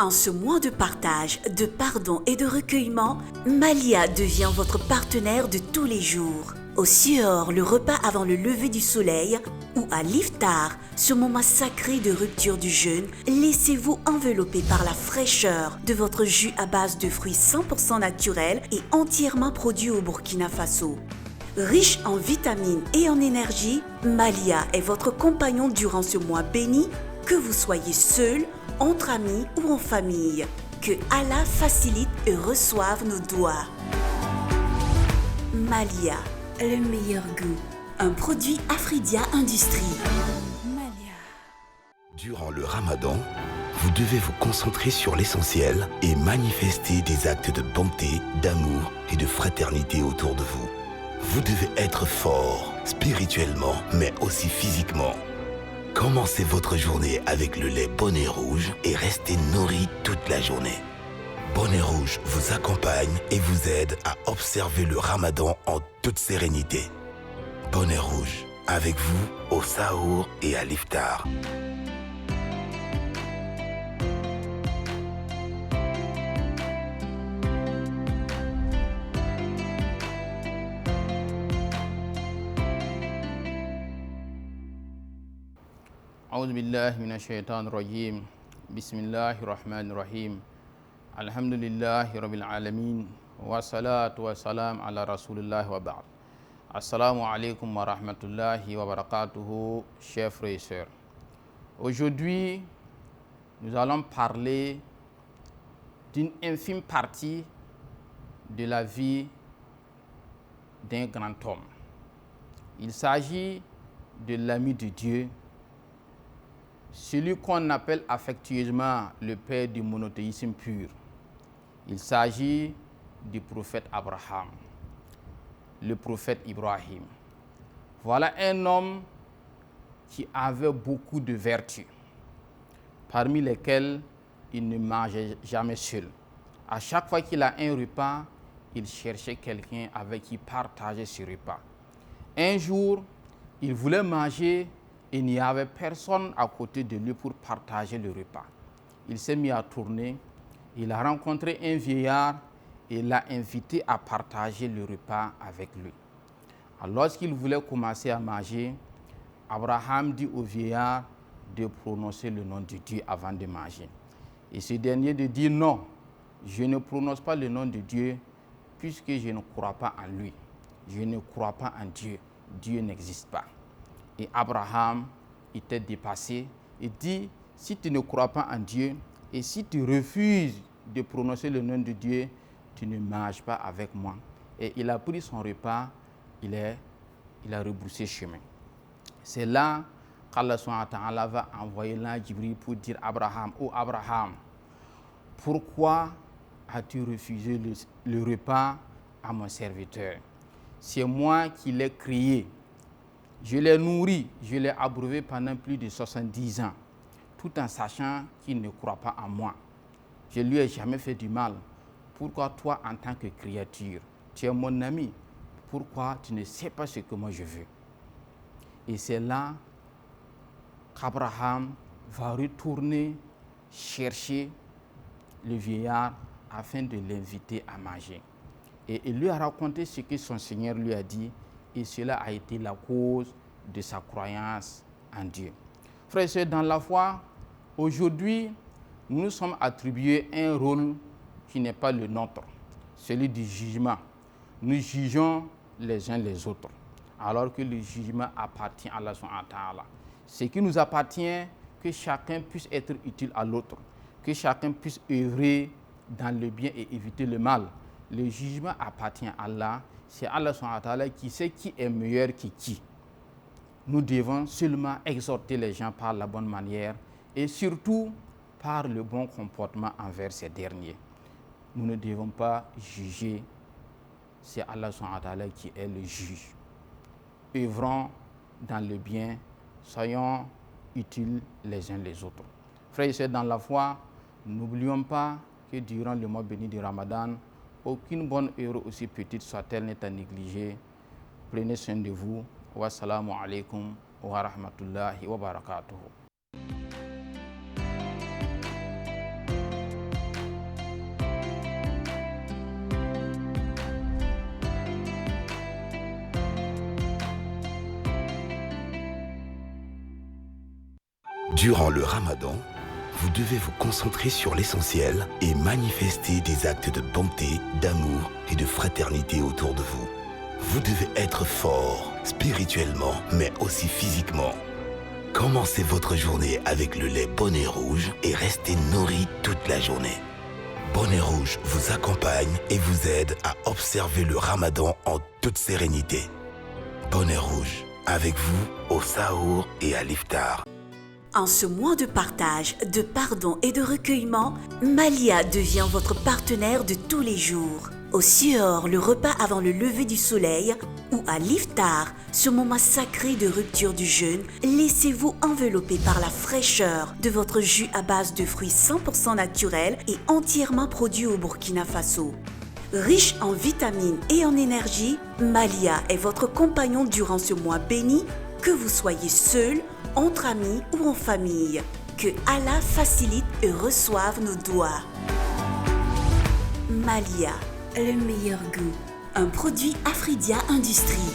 En ce mois de partage, de pardon et de recueillement, Malia devient votre partenaire de tous les jours. Au Sior, le repas avant le lever du soleil, ou à l'Iftar, ce moment sacré de rupture du jeûne, laissez-vous envelopper par la fraîcheur de votre jus à base de fruits 100% naturels et entièrement produits au Burkina Faso. Riche en vitamines et en énergie, Malia est votre compagnon durant ce mois béni, que vous soyez seul, entre amis ou en famille. Que Allah facilite et reçoive nos doigts. Malia, le meilleur goût. Un produit Afridia Industrie. Malia. Durant le Ramadan, vous devez vous concentrer sur l'essentiel et manifester des actes de bonté, d'amour et de fraternité autour de vous. Vous devez être fort, spirituellement, mais aussi physiquement. Commencez votre journée avec le lait Bonnet Rouge et restez nourri toute la journée. Bonnet Rouge vous accompagne et vous aide à observer le Ramadan en toute sérénité. Bonnet Rouge, avec vous au Sahour et à l'Iftar. أعوذ بالله من الشيطان الرجيم بسم الله الرحمن الرحيم الحمد لله رب العالمين والصلاة والسلام على رسول الله وبعد. Assalamu alaikum wa rahmatullahi wa barakatuhu, chers frères et sœurs. Aujourd'hui, nous allons parler d'une infime partie de la vie d'un grand homme. Il s'agit de l'ami de Dieu, celui qu'on appelle affectueusement le père du monothéisme pur. Il s'agit du prophète Abraham, le prophète Ibrahim. Voilà un homme qui avait beaucoup de vertus, parmi lesquelles il ne mangeait jamais seul. À chaque fois qu'il a un repas, il cherchait quelqu'un avec qui partager ce repas. Un jour, il voulait manger et il n'y avait personne à côté de lui pour partager le repas. Il s'est mis à tourner, il a rencontré un vieillard et l'a invité à partager le repas avec lui. Alors, lorsqu'il voulait commencer à manger, Abraham dit au vieillard de prononcer le nom de Dieu avant de manger. Et ce dernier de dire non, je ne prononce pas le nom de Dieu puisque je ne crois pas en lui. Je ne crois pas en Dieu. Dieu n'existe pas. Et Abraham était dépassé et dit, si tu ne crois pas en Dieu et si tu refuses de prononcer le nom de Dieu, tu ne manges pas avec moi. Et il a pris son repas, il a rebroussé chemin. C'est là qu'Allah va envoyer l'ange Jibril pour dire Abraham, oh Abraham, pourquoi as-tu refusé le repas à mon serviteur? C'est moi qui l'ai créé. Je l'ai nourri, je l'ai abreuvé pendant plus de 70 ans, tout en sachant qu'il ne croit pas en moi. Je ne lui ai jamais fait du mal. Pourquoi toi, en tant que créature, tu es mon ami? Pourquoi tu ne sais pas ce que moi je veux? Et c'est là qu'Abraham va retourner chercher le vieillard afin de l'inviter à manger. Et il lui a raconté ce que son Seigneur lui a dit. Et cela a été la cause de sa croyance en Dieu. Frères et sœurs, dans la foi, aujourd'hui, nous nous sommes attribués un rôle qui n'est pas le nôtre, celui du jugement. Nous jugeons les uns les autres, alors que le jugement appartient à Allah subhanahu wa ta'ala. Ce qui nous appartient, que chacun puisse être utile à l'autre, que chacun puisse œuvrer dans le bien et éviter le mal. Le jugement appartient à Allah. C'est Allah subhanahu wa ta'ala qui sait qui est meilleur que qui. Nous devons seulement exhorter les gens par la bonne manière et surtout par le bon comportement envers ces derniers. Nous ne devons pas juger. C'est Allah subhanahu wa ta'ala qui est le juge. Œuvrons dans le bien, soyons utiles les uns les autres. Frères et sœurs dans la foi, n'oublions pas que durant le mois béni du Ramadan, aucune bonne heure, aussi petite soit-elle, n'est à négliger. Prenez soin de vous. Wassalamu alaikum wa rahmatullahi wa barakatuhu. Durant le Ramadan, vous devez vous concentrer sur l'essentiel et manifester des actes de bonté, d'amour et de fraternité autour de vous. Vous devez être fort, spirituellement, mais aussi physiquement. Commencez votre journée avec le lait Bonnet Rouge et restez nourri toute la journée. Bonnet Rouge vous accompagne et vous aide à observer le Ramadan en toute sérénité. Bonnet Rouge, avec vous au Sahour et à l'Iftar. En ce mois de partage, de pardon et de recueillement, Malia devient votre partenaire de tous les jours. Au Suhoor, le repas avant le lever du soleil, ou à l'Iftar, ce moment sacré de rupture du jeûne, laissez-vous envelopper par la fraîcheur de votre jus à base de fruits 100% naturels et entièrement produits au Burkina Faso. Riche en vitamines et en énergie, Malia est votre compagnon durant ce mois béni, que vous soyez seul, entre amis ou en famille. Que Allah facilite et reçoive nos doigts. Malia, le meilleur goût. Un produit Afridia Industrie.